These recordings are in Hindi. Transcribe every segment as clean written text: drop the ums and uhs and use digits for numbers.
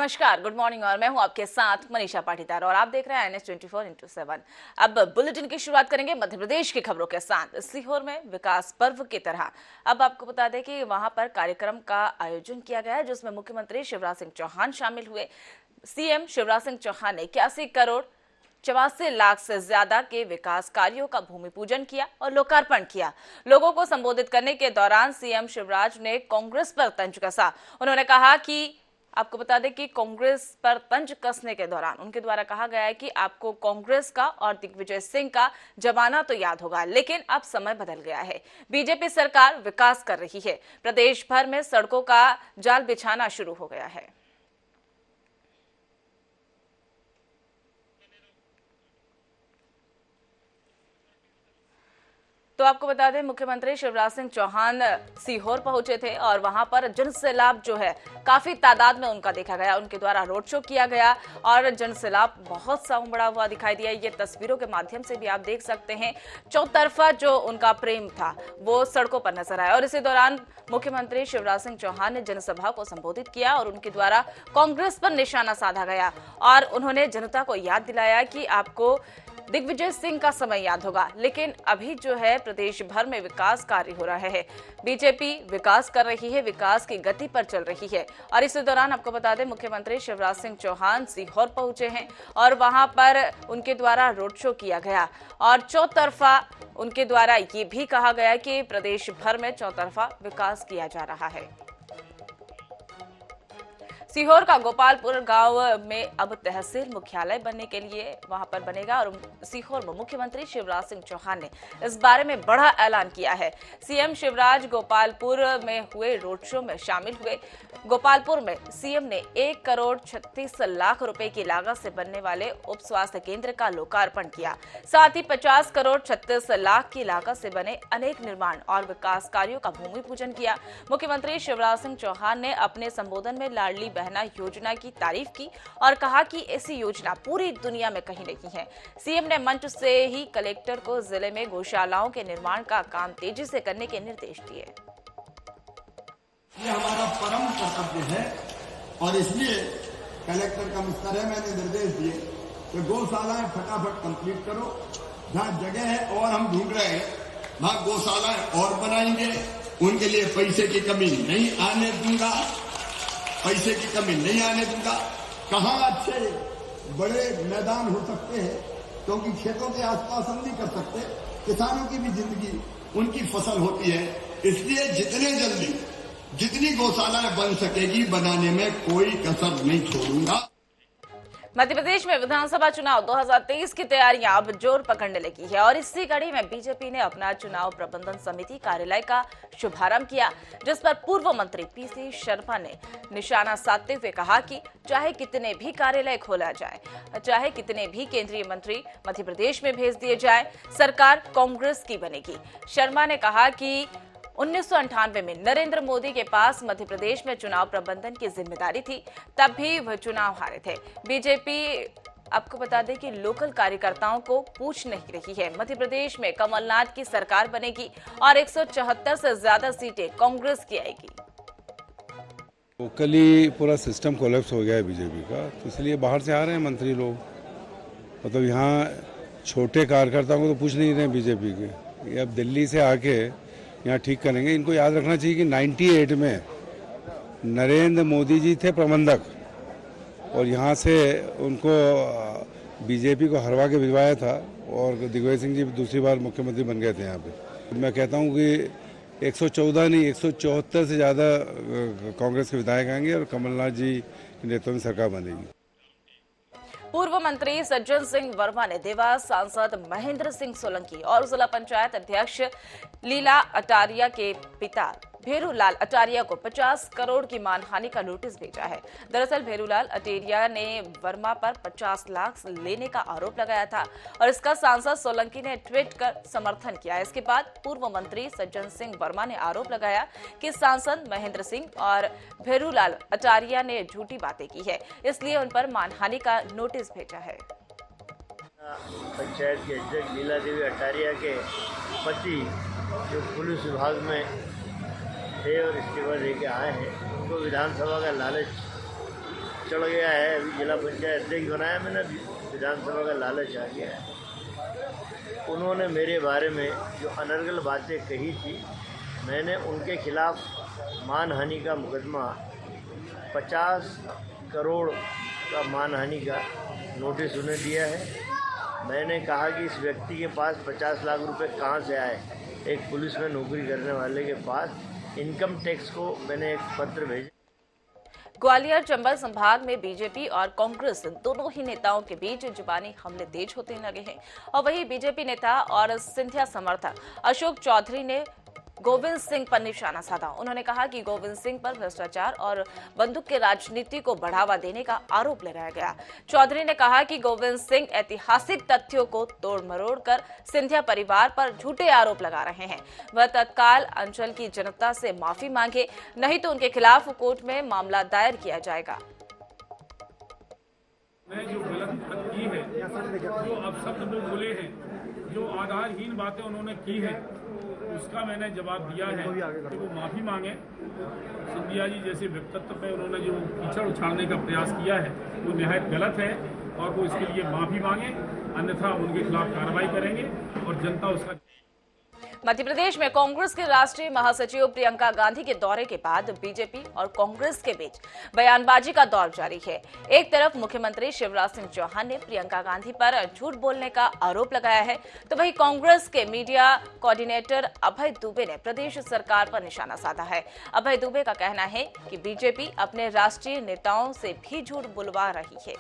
नमस्कार, गुड मॉर्निंग और मैं हूं आपके साथ मनीषा पाटीदार और आप देख रहे हैं NS24x7। अब बुलेटिन की शुरुआत करेंगे मध्य प्रदेश की खबरों के साथ। सीहोर में विकास पर्व की तरह अब आपको बता दें कि वहां पर कार्यक्रम का आयोजन किया गया है जिसमें मुख्यमंत्री शिवराज सिंह चौहान शामिल हुए। सीएम शिवराज सिंह चौहान ने 81 करोड़ 84 लाख से ज्यादा के विकास कार्यों का भूमि पूजन किया और लोकार्पण किया। लोगों को संबोधित करने के दौरान सीएम शिवराज ने कांग्रेस पर तंज कसा। उन्होंने कहा कि आपको बता दें कि कांग्रेस पर तंज कसने के दौरान उनके द्वारा कहा गया है कि आपको कांग्रेस का और दिग्विजय सिंह का जमाना तो याद होगा, लेकिन अब समय बदल गया है। बीजेपी सरकार विकास कर रही है। प्रदेश भर में सड़कों का जाल बिछाना शुरू हो गया है। तो आपको बता दें मुख्यमंत्री शिवराज सिंह चौहान सीहोर पहुंचे थे और वहां पर जनसैलाब जो है काफी तादाद में उनका देखा गया। उनके द्वारा रोड शो किया गया और जनसैलाब बहुत सा उमड़ा हुआ दिखाई दिया। ये तस्वीरों के माध्यम से भी आप देख सकते हैं। चौतरफा जो उनका प्रेम था वो सड़कों पर नजर आया और इसी दौरान मुख्यमंत्री शिवराज सिंह चौहान ने जनसभा को संबोधित किया और उनके द्वारा कांग्रेस पर निशाना साधा गया और उन्होंने जनता को याद दिलाया कि आपको दिग्विजय सिंह का समय याद होगा, लेकिन अभी जो है प्रदेश भर में विकास कार्य हो रहे हैं। बीजेपी विकास कर रही है, विकास की गति पर चल रही है। और इसी दौरान आपको बता दें मुख्यमंत्री शिवराज सिंह चौहान सीहोर पहुंचे हैं और वहां पर उनके द्वारा रोड शो किया गया और चौतरफा उनके द्वारा ये भी कहा गया कि प्रदेश भर में चौतरफा विकास किया जा रहा है। सीहोर का गोपालपुर गांव में अब तहसील मुख्यालय बनने के लिए वहां पर बनेगा और सीहोर में मुख्यमंत्री शिवराज सिंह चौहान ने इस बारे में बड़ा ऐलान किया है। सीएम शिवराज गोपालपुर में हुए रोड शो में शामिल हुए। गोपालपुर में सीएम ने 1 करोड़ 36 लाख रुपए की लागत से बनने वाले उप स्वास्थ्य केंद्र का लोकार्पण किया। साथ ही 50 करोड़ 36 लाख की लागत से बने अनेक निर्माण और विकास कार्यों का भूमि पूजन किया। मुख्यमंत्री शिवराज सिंह चौहान ने अपने संबोधन में लाडली बहना योजना की तारीफ की और कहा कि ऐसी योजना पूरी दुनिया में कहीं नहीं है। सीएम ने मंच से ही कलेक्टर को जिले में गौशालाओं के निर्माण का काम तेजी से करने के निर्देश दिए। ये हमारा परम कर्तव्य है और इसलिए कलेक्टर कमिश्नर है, मैंने निर्देश दिए कि गौशालाएं फटाफट कंप्लीट करो। जहां जगह है और हम ढूंढ रहे हैं वहां गौशालाएं और बनाएंगे। उनके लिए पैसे की कमी नहीं आने दूंगा, पैसे की कमी नहीं आने दूंगा। कहां अच्छे बड़े मैदान हो सकते हैं, क्योंकि खेतों के आसपास हम नहीं कर सकते। किसानों की भी जिंदगी, उनकी फसल होती है। इसलिए जितने जल्दी जितनी गौशालाएं बन सकेगी बनाने में कोई कसर नहीं छोड़ूंगा। मध्य प्रदेश में विधानसभा चुनाव 2023 की तैयारियां अब जोर पकड़ने लगी है और इसी कड़ी में बीजेपी ने अपना चुनाव प्रबंधन समिति कार्यालय का शुभारंभ किया, जिस पर पूर्व मंत्री पीसी शर्मा ने निशाना साधते हुए कहा कि चाहे कितने भी कार्यालय खोला जाए, चाहे कितने भी केंद्रीय मंत्री मध्य प्रदेश में भेज दिए जाए, सरकार कांग्रेस की बनेगी। शर्मा ने कहा कि 1998 में नरेंद्र मोदी के पास मध्य प्रदेश में चुनाव प्रबंधन की जिम्मेदारी थी, तब भी वह चुनाव हारे थे। बीजेपी आपको बता दें कि लोकल कार्यकर्ताओं को पूछ नहीं रही है। मध्य प्रदेश में कमलनाथ की सरकार बनेगी और 174 से ज्यादा सीटें कांग्रेस की आएगी। लोकली पूरा सिस्टम कोलैप्स हो गया है बीजेपी का, तो इसलिए बाहर से आ रहे हैं मंत्री लोग। मतलब यहाँ छोटे कार्यकर्ताओं को तो पूछ नहीं रहे हैं बीजेपी के। ये अब दिल्ली से आके यहाँ ठीक करेंगे। इनको याद रखना चाहिए कि 98 में नरेंद्र मोदी जी थे प्रबंधक और यहाँ से उनको बीजेपी को हरवा के भिजवाया था और दिग्विजय सिंह जी दूसरी बार मुख्यमंत्री बन गए थे यहाँ पे। मैं कहता हूँ कि 114 नहीं 174 से ज़्यादा कांग्रेस के विधायक आएंगे और कमलनाथ जी के नेतृत्व में सरकार बनेगी। पूर्व मंत्री सज्जन सिंह वर्मा ने देवास सांसद महेंद्र सिंह सोलंकी और जिला पंचायत अध्यक्ष लीला अटारिया के पिता भेरूलाल अटारिया को 50 करोड़ की मानहानि का नोटिस भेजा है। दरअसल भेरूलाल अटारिया ने वर्मा पर 50 लाख लेने का आरोप लगाया था और इसका सांसद सोलंकी ने ट्वीट कर समर्थन किया। इसके बाद पूर्व मंत्री सज्जन सिंह वर्मा ने आरोप लगाया कि सांसद महेंद्र सिंह और भेरूलाल अटारिया ने झूठी बातें की है, इसलिए उन पर मानहानि का नोटिस भेजा है। पंचायत के अध्यक्ष लीला देवी अटारिया के पति जो पुलिस विभाग में थे और इस्तीफा लेके आए हैं, उनको विधानसभा का लालच चढ़ गया है, अभी जिला पंचायत अध्यक्ष बनाया मैंने, विधानसभा का लालच आ गया है। उन्होंने मेरे बारे में जो अनर्गल बातें कही थी, मैंने उनके खिलाफ मानहानि का मुकदमा 50 करोड़ का मानहानि का नोटिस उन्हें दिया है। मैंने कहा कि इस व्यक्ति के पास 50 लाख रुपए कहाँ से आए। एक पुलिस में नौकरी करने वाले के पास इनकम टैक्स को मैंने एक पत्र भेजा। ग्वालियर चंबल संभाग में बीजेपी और कांग्रेस दोनों ही नेताओं के बीच जुबानी हमले तेज होते लगे हैं और वहीं बीजेपी नेता और सिंधिया समर्थक अशोक चौधरी ने गोविंद सिंह पर निशाना साधा। उन्होंने कहा कि गोविंद सिंह पर भ्रष्टाचार और बंदूक की राजनीति को बढ़ावा देने का आरोप लगाया गया। चौधरी ने कहा कि गोविंद सिंह ऐतिहासिक तथ्यों को तोड़ मरोड़ कर सिंधिया परिवार पर झूठे आरोप लगा रहे हैं। वह तत्काल अंचल की जनता से माफी मांगे, नहीं तो उनके खिलाफ कोर्ट में मामला दायर किया जाएगा। जो गलत की है, जो अपशब्द वो बोले हैं, जो आधारहीन बातें उन्होंने की है, उसका मैंने जवाब दिया है कि वो माफी मांगे। सिंधिया जी जैसे व्यक्तित्व पे उन्होंने जो कीचड़ उछालने का प्रयास किया है वो निहायत गलत है और वो इसके लिए माफी मांगे, अन्यथा उनके खिलाफ कार्रवाई करेंगे और जनता उसका। मध्य प्रदेश में कांग्रेस के राष्ट्रीय महासचिव प्रियंका गांधी के दौरे के बाद बीजेपी और कांग्रेस के बीच बयानबाजी का दौर जारी है। एक तरफ मुख्यमंत्री शिवराज सिंह चौहान ने प्रियंका गांधी पर झूठ बोलने का आरोप लगाया है, तो वहीं कांग्रेस के मीडिया कोऑर्डिनेटर अभय दुबे ने प्रदेश सरकार पर निशाना साधा है। अभय दुबे का कहना है कि बीजेपी अपने राष्ट्रीय नेताओं से भी झूठ बुलवा रही है।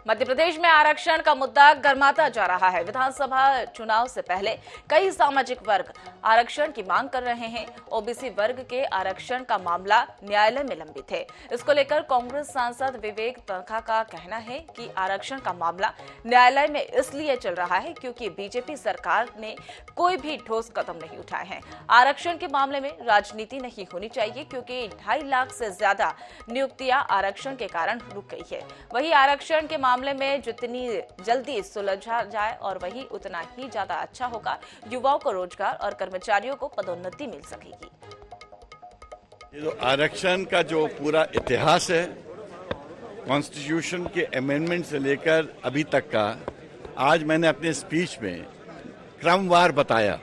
मध्य प्रदेश में आरक्षण का मुद्दा गर्माता जा रहा है। विधानसभा चुनाव से पहले कई सामाजिक वर्ग आरक्षण की मांग कर रहे हैं। ओबीसी वर्ग के आरक्षण का मामला न्यायालय में लंबित है। इसको लेकर कांग्रेस सांसद विवेक तन्खा का कहना है कि आरक्षण का मामला न्यायालय में इसलिए चल रहा है क्योंकि बीजेपी सरकार ने कोई भी ठोस कदम नहीं उठाए हैं। आरक्षण के मामले में राजनीति नहीं होनी चाहिए क्योंकि 2.5 लाख से ज्यादा नियुक्तियां आरक्षण के कारण रुक गई है। वही आरक्षण के मामले में जितनी जल्दी सुलझा जाए और वही उतना ही ज्यादा अच्छा होगा। युवाओं को रोजगार और कर्मचारियों को पदोन्नति मिल सकेगी। ये जो आरक्षण का जो पूरा इतिहास है, कॉन्स्टिट्यूशन के अमेंडमेंट से लेकर अभी तक का, आज मैंने अपने स्पीच में क्रमवार बताया।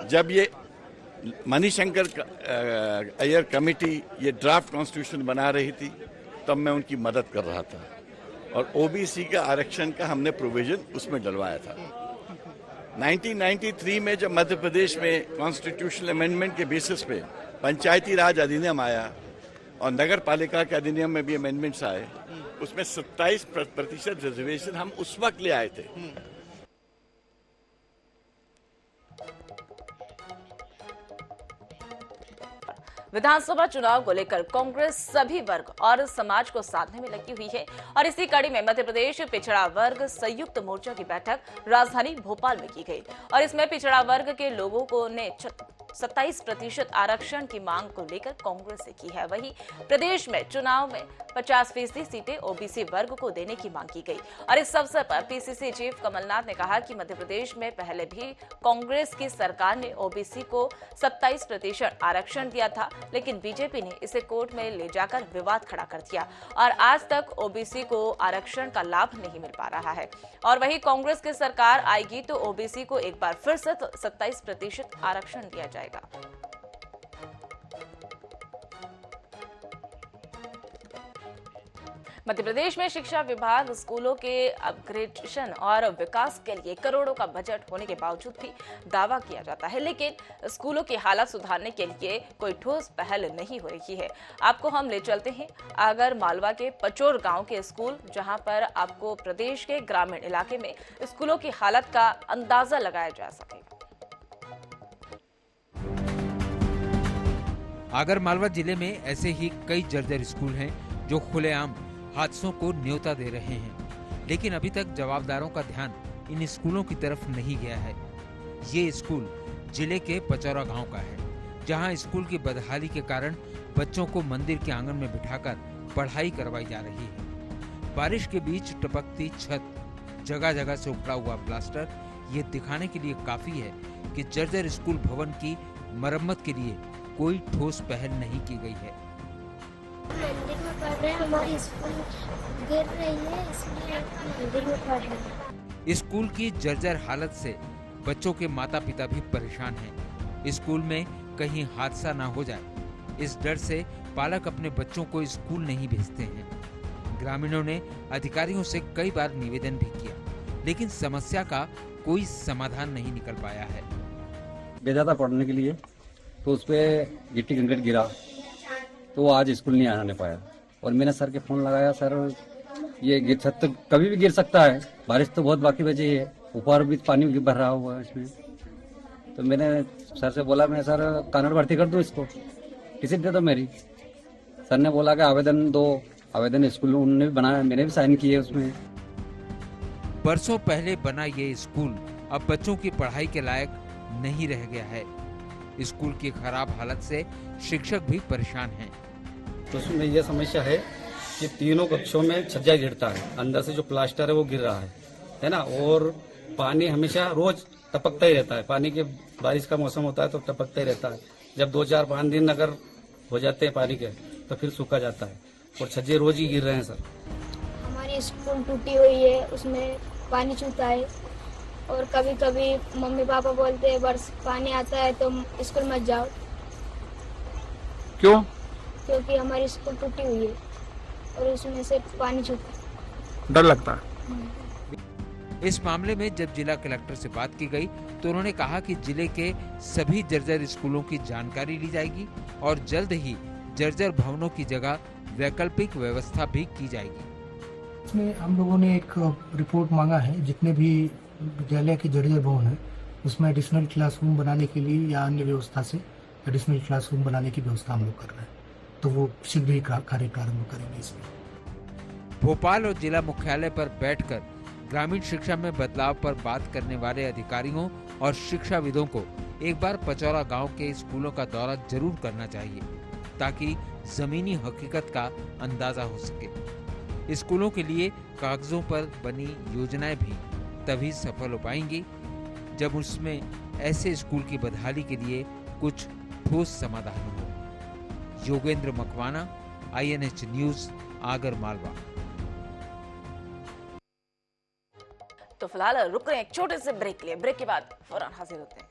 जब ये मणिशंकर अय्यर कमेटी ये ड्राफ्ट कॉन्स्टिट्यूशन बना रही थी तब मैं उनकी मदद कर रहा था और ओबीसी का आरक्षण का हमने प्रोविजन उसमें डलवाया था। 1993 में जब मध्य प्रदेश में कॉन्स्टिट्यूशनल अमेंडमेंट के बेसिस पे पंचायती राज अधिनियम आया और नगर पालिका के अधिनियम में भी अमेंडमेंट्स आए, उसमें 27% रिजर्वेशन हम उस वक्त ले आए थे। विधानसभा चुनाव को लेकर कांग्रेस सभी वर्ग और समाज को साधने में लगी हुई है और इसी कड़ी में मध्य प्रदेश पिछड़ा वर्ग संयुक्त मोर्चा की बैठक राजधानी भोपाल में की गई और इसमें पिछड़ा वर्ग के लोगों को ने 27% आरक्षण की मांग को लेकर कांग्रेस से की है। वहीं प्रदेश में चुनाव में 50% सीटें ओबीसी वर्ग को देने की मांग की गई और इस अवसर पर पीसीसी चीफ कमलनाथ ने कहा कि मध्य प्रदेश में पहले भी कांग्रेस की सरकार ने ओबीसी को 27% आरक्षण दिया था, लेकिन बीजेपी ने इसे कोर्ट में ले जाकर विवाद खड़ा कर दिया और आज तक ओबीसी को आरक्षण का लाभ नहीं मिल पा रहा है। और वहीं कांग्रेस की सरकार आएगी तो ओबीसी को एक बार फिर से 27% आरक्षण दिया जाएगा। मध्य प्रदेश में शिक्षा विभाग स्कूलों के अपग्रेडेशन और विकास के लिए करोड़ों का बजट होने के बावजूद भी दावा किया जाता है, लेकिन स्कूलों की हालत सुधारने के लिए कोई ठोस पहल नहीं हो रही है। आपको हम ले चलते हैं आगर मालवा के पचोर गांव के स्कूल, जहां पर आपको प्रदेश के ग्रामीण इलाके में स्कूलों की हालत का अंदाजा लगाया जा सकेगा। आगर मालवा जिले में ऐसे ही कई जर्जर स्कूल हैं जो खुलेआम हादसों को न्योता दे रहे हैं, लेकिन अभी तक जवाबदारों का ध्यान इन स्कूलों की तरफ नहीं गया है। ये स्कूल जिले के पचौरा गांव का है, जहां स्कूल की बदहाली के कारण बच्चों को मंदिर के आंगन में बिठाकर पढ़ाई करवाई जा रही है। बारिश के बीच टपकती छत, जगह जगह से उखड़ा हुआ प्लास्टर ये दिखाने के लिए काफी है कि जर्जर स्कूल भवन की मरम्मत के लिए कोई ठोस पहल नहीं की गई है। मंदिर में पढ़ रहे हैं, हमारी स्कूल गिर रही है, इसलिए मंदिर में पढ़ रहे हैं। स्कूल की जर्जर हालत से बच्चों के माता पिता भी परेशान हैं। स्कूल में कहीं हादसा ना हो जाए, इस डर से पालक अपने बच्चों को स्कूल नहीं भेजते हैं। ग्रामीणों ने अधिकारियों से कई बार निवेदन भी किया, लेकिन समस्या का कोई समाधान नहीं निकल पाया है। भेजा था पढ़ने के लिए, तो उस पर गिट्टी कंकड़ गिरा, तो आज स्कूल नहीं आने पाया। और मैंने सर के फोन लगाया, सर ये गिर छत तो कभी भी गिर सकता है, बारिश तो बहुत बाकी बची है, ऊपर भी पानी भर रहा हुआ है इसमें। तो मैंने सर से बोला, मैं सर कानून भर्ती कर दूं इसको, किसी दे दो मेरी। सर ने बोला कि आवेदन दो, आवेदन स्कूल उन्होंने भी बनाया, मैंने भी साइन किए उसमें। बरसों पहले बना ये स्कूल अब बच्चों की पढ़ाई के लायक नहीं रह गया है। स्कूल की खराब हालत से शिक्षक भी परेशान हैं। तो उसमें यह समस्या है कि तीनों कक्षों में छज्जा गिरता है, अंदर से जो प्लास्टर है वो गिर रहा है ना, और पानी हमेशा रोज टपकता ही रहता है। पानी के बारिश का मौसम होता है तो टपकता ही रहता है। जब 2-4-5 दिन अगर हो जाते हैं पानी के तो फिर सूखा जाता है, और छज्जे रोज ही गिर रहे हैं सर। हमारी स्कूल टूटी हुई है, उसमें पानी चूता है, और कभी कभी मम्मी पापा बोलते हैं बरस पानी आता है तो स्कूल मत जाओ। क्यों? क्योंकि हमारी स्कूल टूटी हुई है और उसमें से पानी चूता है, डर लगता है। इस मामले में जब जिला कलेक्टर से बात की गई तो उन्होंने कहा कि जिले के सभी जर्जर स्कूलों की जानकारी ली जाएगी और जल्द ही जर्जर भवनों की जगह वैकल्पिक व्यवस्था भी की जाएगी। इसमें हम लोगों ने एक रिपोर्ट मांगा है, जितने भी विद्यालय के जर्जर भवन है उसमें एडिशनल क्लासरूम बनाने के लिए या अन्य व्यवस्था से एडिशनल क्लासरूम बनाने की व्यवस्था हम लोग कर रहे हैं, तो वो शीघ्र ही कार्य प्रारंभ करेंगे इसमें। भोपाल और जिला मुख्यालय पर बैठकर ग्रामीण शिक्षा में बदलाव पर बात करने वाले अधिकारियों और शिक्षाविदों को एक बार पचौरा गांव के स्कूलों का दौरा जरूर करना चाहिए, ताकि जमीनी हकीकत का अंदाजा हो सके। स्कूलों के लिए कागजों पर बनी योजनाएं भी तभी सफल हो पाएंगी जब उसमें ऐसे स्कूल की बदहाली के लिए कुछ ठोस समाधान हो। Yogendra Makwana, INH news, Agar Malwa. तो फिलहाल रुक रहे हैं एक छोटे से ब्रेक के लिए। ब्रेक के बाद फौरन हाजिर होते हैं।